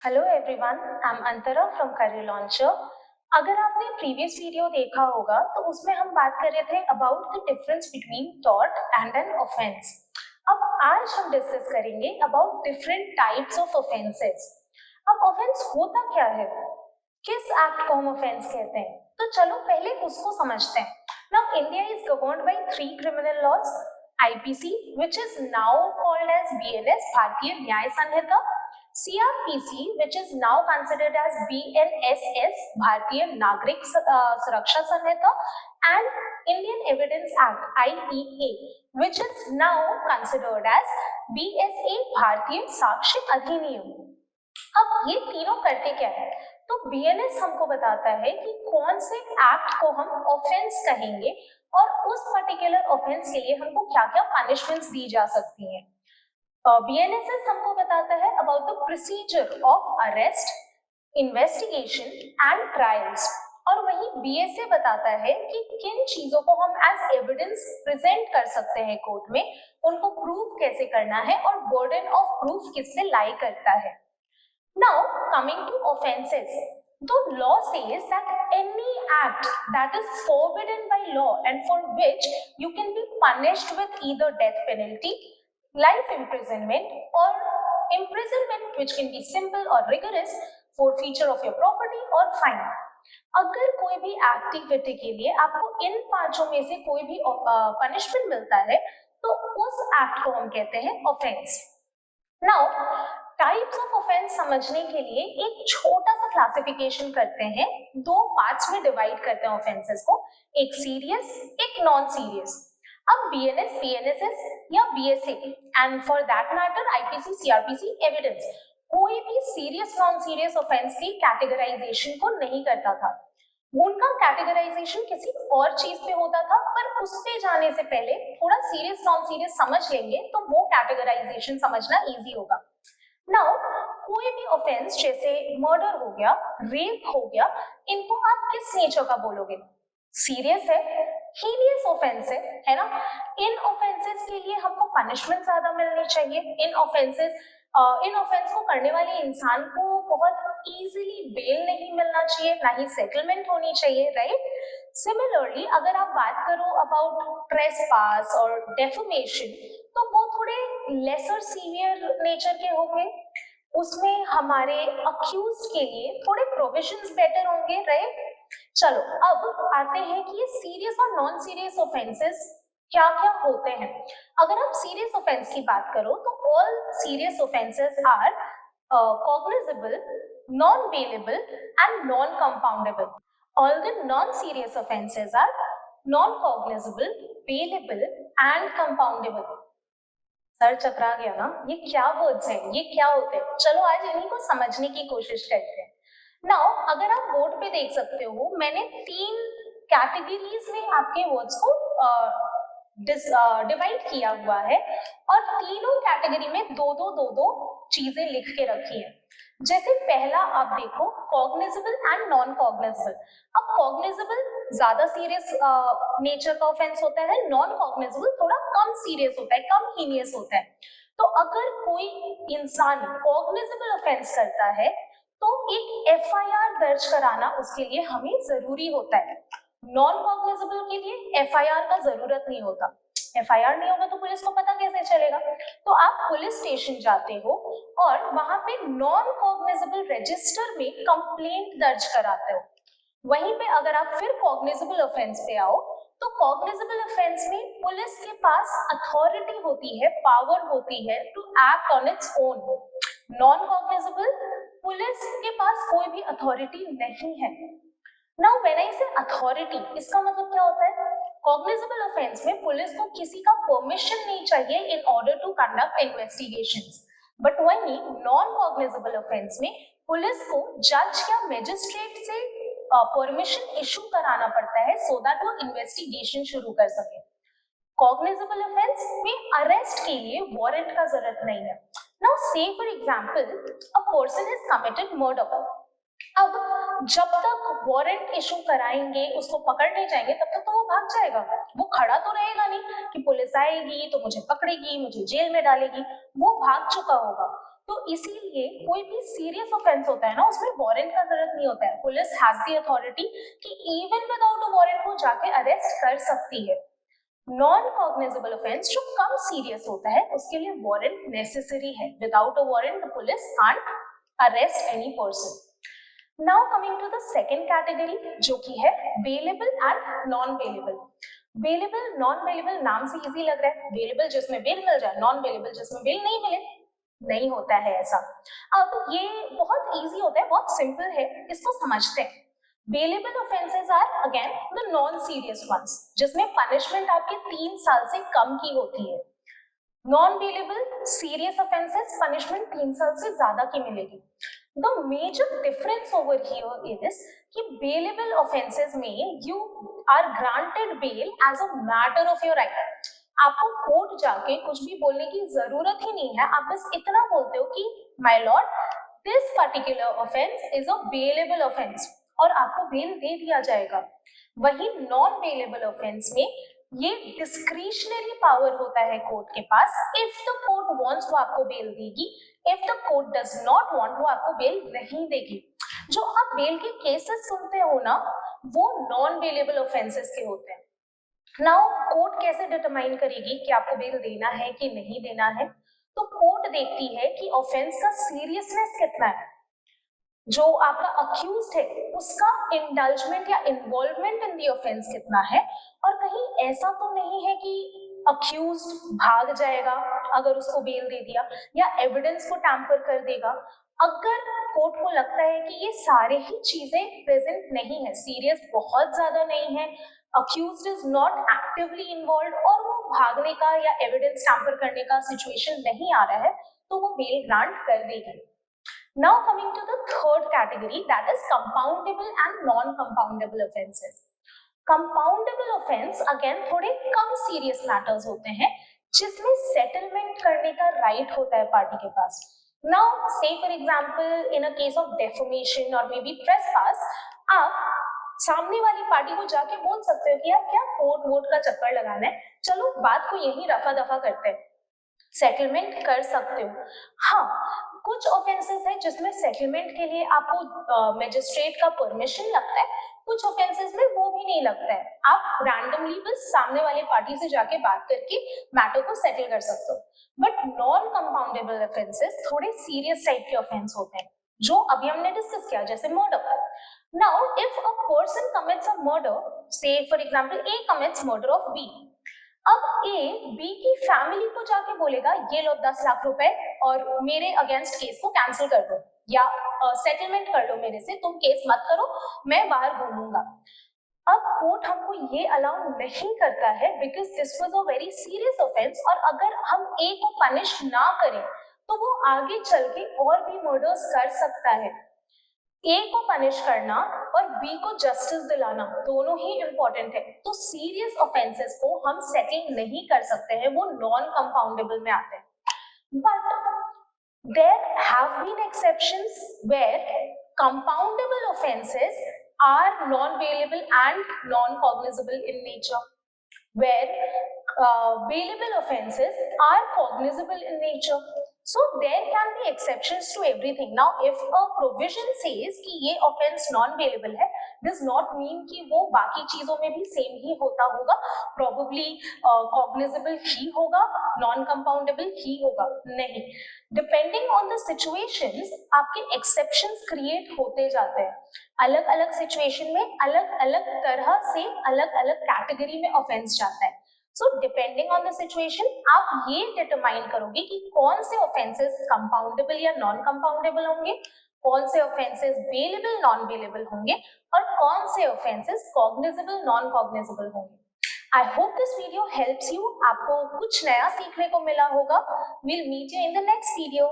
Hello everyone, I am Antara from career launcher. अगर आपने previous video देखा होगा तो उसमें हम बात कर रहे थे about the difference between tort and an offence. अब आज हम डिस्कस करेंगे about different types of offences. अब ऑफेंस होता क्या है, किस एक्ट को हम ऑफेंस कहते हैं, तो चलो पहले उसको समझते हैं। Now India is governed by 3 criminal laws, IPC which is now called as BNS भारतीय न्याय संहिता, CRPC which is now considered as BNSS भारतीय नागरिक सुरक्षा संहिता, and Indian Evidence Act IEA which is now considered as BSA भारतीय साक्ष्य अधिनियम। अब ये तीनों करते क्या है, तो बीएनएस हमको बताता है कि कौन से एक्ट को हम ऑफेंस कहेंगे और उस पर्टिकुलर ऑफेंस के लिए हमको क्या क्या पनिशमेंट्स दी जा सकती हैं। बीएनएसएस हमको बताता है about the procedure of arrest, investigation and trials, और वहीं बीएसए बताता है कि किन चीजों को हम एज एविडेंस प्रेजेंट कर सकते हैं कोर्ट में, उनको प्रूव कैसे करना है और बर्डन ऑफ प्रूफ किस पे लाई करता है। Now, coming to offenses, the law says that any act that is forbidden by law and for which you can be punished with either death penalty, life imprisonment, or imprisonment which can be simple or rigorous, forfeiture of your property or fine. अगर कोई भी activity के लिए आपको इन पांचों में से कोई भी पनिशमेंट मिलता है तो उस एक्ट को हम कहते हैं offence. Now types of offence समझने के लिए एक छोटा सा क्लासिफिकेशन करते हैं, दो पार्ट्स में डिवाइड करते हैं ऑफेंसेस को, एक सीरियस एक नॉन सीरियस। अब बीएनएस, बीएनएसएस या BSA and for that matter IPC, CrPC evidence कोई भी सीरियस नॉन सीरियस ऑफेंस की कैटेगराइजेशन को नहीं करता था। उनका कैटेगराइजेशन किसी और चीज पे होता था, पर उस पे जाने से पहले थोड़ा सीरियस नॉन सीरियस समझ लेंगे तो वो कैटेगराइजेशन समझना इजी होगा। नाउ कोई भी ऑफेंस जैसे मर्डर हो गया, रेप हो गया, इनको आप किस नेचर का बोलोगे? सीरियस है, हीनियस ऑफेंस है ना। इन ऑफेंसेस के लिए हमको पनिशमेंट ज्यादा मिलनी चाहिए। इन ऑफेंस को करने वाले इंसान को बहुत इजीली बेल नहीं मिलना चाहिए, ना ही सेटलमेंट होनी चाहिए, राइट। सिमिलरली अगर आप बात करो अबाउट ट्रेसपास और डेफमेशन, तो वो थोड़े लेसर सीवियर नेचर के होंगे, उसमें हमारे अक्यूज के लिए थोड़े प्रोविजंस बेटर होंगे, राइट। चलो अब आते हैं कि ये सीरियस और नॉन सीरियस ऑफेंसेस क्या क्या होते हैं। अगर आप सीरियस ऑफेंस की बात करो तो all serious offences are cognizable, non-bailable and non-compoundable. All the non-serious offences are non-cognizable, bailable and compoundable. Sir चकरा गया ना, ये क्या वर्ड्स हैं, ये क्या होते हैं? चलो आज इन्हीं को समझने की कोशिश करते हैं। नाउ अगर आप बोर्ड पे देख सकते हो, मैंने 3 कैटेगरीज में आपके वर्ड्स को डिवाइड किया हुआ है और तीनों कैटेगरी में दो चीजें लिख के रखी है। जैसे पहला आप देखो कॉग्निजेबल एंड नॉन कॉग्निजेबल। अब कॉग्निजेबल ज्यादा सीरियस नेचर का ऑफेंस होता है, नॉन कॉग्निजेबल थोड़ा कम सीरियस होता है, कम हीनियस होता है। तो अगर कोई इंसान कॉग्निजेबल ऑफेंस करता है तो एक एफआईआर दर्ज कराना उसके लिए हमें जरूरी होता है। नॉन कॉग्निजेबल के लिए एफआईआर का जरूरत नहीं होता। एफआईआर नहीं होगा तो पुलिस को पता कैसे चलेगा? तो आप पुलिस स्टेशन जाते हो और वहां पे नॉन कॉग्निजेबल रजिस्टर में कंप्लेंट दर्ज कराते हो। वहीं पे अगर आप फिर कॉग्निजेबल ऑफेंस पे आओ तो कॉग्निजेबल ऑफेंस में पुलिस के पास अथॉरिटी होती है, पावर होती है to act on its own. Non cognizable police के पास कोई भी अथॉरिटी नहीं है। नाउ व्हेन आई से अथॉरिटी, इसका मतलब क्या होता है? कॉग्निजेबल ऑफेंस में पुलिस को किसी का परमिशन नहीं चाहिए in order to conduct investigations, but वहीं नॉन कॉग्निजेबल ऑफेंस में पुलिस को जज या मैजिस्ट्रेट से परमिशन इशू कराना पड़ता है सो दैट वो इन्वेस्टिगेशन शुरू कर सके। कॉग्निजेबल ऑफेंस में अरेस्ट के लिए वारंट का जरूरत नहीं है। नाउ से for example a person has committed murder. अब जब तक वारंट इशू कराएंगे, उसको पकड़ने जाएंगे, तब तक तो वो भाग जाएगा, वो खड़ा तो रहेगा नहीं कि पुलिस आएगी तो मुझे पकड़ेगी, मुझे जेल में डालेगी, वो भाग चुका होगा। तो इसीलिए कोई भी सीरियस ऑफेंस होता है ना, उसमें वारंट का जरूरत नहीं होता है। पुलिस हैज द अथॉरिटी कि इवन विदाउट अ वारंट वो जाके अरेस्ट कर सकती है। नॉन कॉग्निजेबल ऑफेंस जो कम सीरियस होता है उसके लिए वारंट नेसेसरी है। Without a warrant the police can't arrest any person. Now coming to the second category जो कि है bailable and non bailable. Bailable non bailable नाम से इजी लग रहा है, बेलेबल जिसमें बेल मिल जाए, नॉन बेलेबल जिसमें बेल नहीं मिले। नहीं होता है ऐसा। अब ये बहुत इजी होता है, बहुत सिंपल है, इसको समझते हैं। Bailable offences are again the non serious ones जिसमें पनिशमेंट आपके 3 साल से कम की होती है। Non bailable serious offences punishment 3 साल से ज्यादा की मिलेगी। The major difference over here is कि बेलेबल ऑफेंसेस में you are granted bail as a matter of your right. आपको कोर्ट जाके कुछ भी बोलने की जरूरत ही नहीं है, आप बस इतना बोलते हो कि my Lord this particular offence is a bailable offence और आपको बेल दे दिया जाएगा। वही नॉन बेलेबल ऑफेंस में ये डिस्क्रिशनरी पावर होता है कोर्ट के पास। इफ द कोर्ट वांट्स वो आपको बेल देगी, if the court does not want वो आपको बेल नहीं देगी। जो आप बेल के केसेस सुनते हो ना, वो नॉन बेलेबल ऑफेंसेस के होते हैं। नाउ कोर्ट कैसे डिटरमाइन करेगी कि आपको बेल देना है कि नहीं देना है? तो कोर्ट देखती है कि ऑफेंस का सीरियसनेस कितना है, जो आपका अक्यूज्ड है उसका इंडल्जमेंट या इन्वॉल्वमेंट इन द ऑफेंस कितना है, और कहीं ऐसा तो नहीं है कि अक्यूज्ड भाग जाएगा अगर उसको बेल दे दिया, या एविडेंस को टैम्पर कर देगा। अगर कोर्ट को लगता है कि ये सारे ही चीजें प्रेजेंट नहीं है, सीरियस बहुत ज्यादा नहीं है, accused is not actively involve और वो भागने का या एविडेंस टैम्पर करने का सिचुएशन नहीं आ रहा है, तो वो बेल ग्रांट कर देगी। Now coming to the third category, that is compoundable and non-compoundable offenses. Compoundable offense again थोड़े कम serious matters होते हैं जिसमें settlement करने का right होता है पार्टी के पास। Now say for example in a case of defamation or maybe trespass, आप सामने वाली पार्टी को जाके बोल सकते हो कि यार क्या कोर्ट वोट का चक्कर लगाना है, चलो बात को यही रफा दफा करते हैं, सेटलमेंट कर सकते हो। हाँ, कुछ ऑफेंसेस है जिसमें सेटलमेंट के लिए आपको मजिस्ट्रेट का परमिशन लगता है, कुछ ऑफेंसेस में वो भी नहीं लगता है, आप रैंडमली बस सामने वाले पार्टी से जाके बात करके मैटर को सेटल कर सकते हो। बट नॉन कंपाउंडेबल ऑफेंसेस थोड़े सीरियस टाइप के ऑफेंस होते हैं जो अभी हमने डिस्कस किया, जैसे murder. Now if a person commits a murder, say for example A commits murder of B, अब ए बी की फैमिली को जाके बोलेगा ये लो 10 लाख रुपए और मेरे अगेंस्ट केस को कैंसिल कर दो या सेटलमेंट कर लो मेरे से, तुम केस मत करो, मैं बाहर घूमूंगा। अब कोर्ट हमको ये अलाउ नहीं करता है because this was a very serious offence, और अगर हम ए को पनिश ना करें तो वो आगे चल के और भी मर्डर्स कर सकता है। ए को पनिश करना और बी को जस्टिस दिलाना दोनों ही इंपॉर्टेंट है। तो सीरियस ऑफेंसेस को हम सेटल नहीं कर सकते हैं, वो नॉन कंपाउंडेबल में आते हैं। But there have been exceptions where compoundable offences are non bailable and non cognizable in nature, where bailable offenses are cognizable in nature. So there can be exceptions to everything. Now if a provision says कि ये offense non bailable है, does not mean कि वो बाकी चीजों में भी same ही होता होगा, probably cognizable ही होगा, non compoundable ही होगा, नहीं। Depending on the situations आपके exceptions create होते जाते हैं। अलग अलग सिचुएशन में अलग अलग तरह से अलग अलग कैटेगरी में ऑफेंस जाता है। So depending on the situation आप ये डिटरमाइन करोगे कि कौन से ऑफेंसेस कंपाउंडेबल या नॉन कंपाउंडेबल होंगे, कौन से ऑफेंसेस बेलेबल नॉन बेलेबल होंगे, और कौन से ऑफेंसेस कॉग्निजेबल नॉन कॉग्निजेबल होंगे। I hope this video helps you, आपको कुछ नया सीखने को मिला होगा। Will meet you in the next video.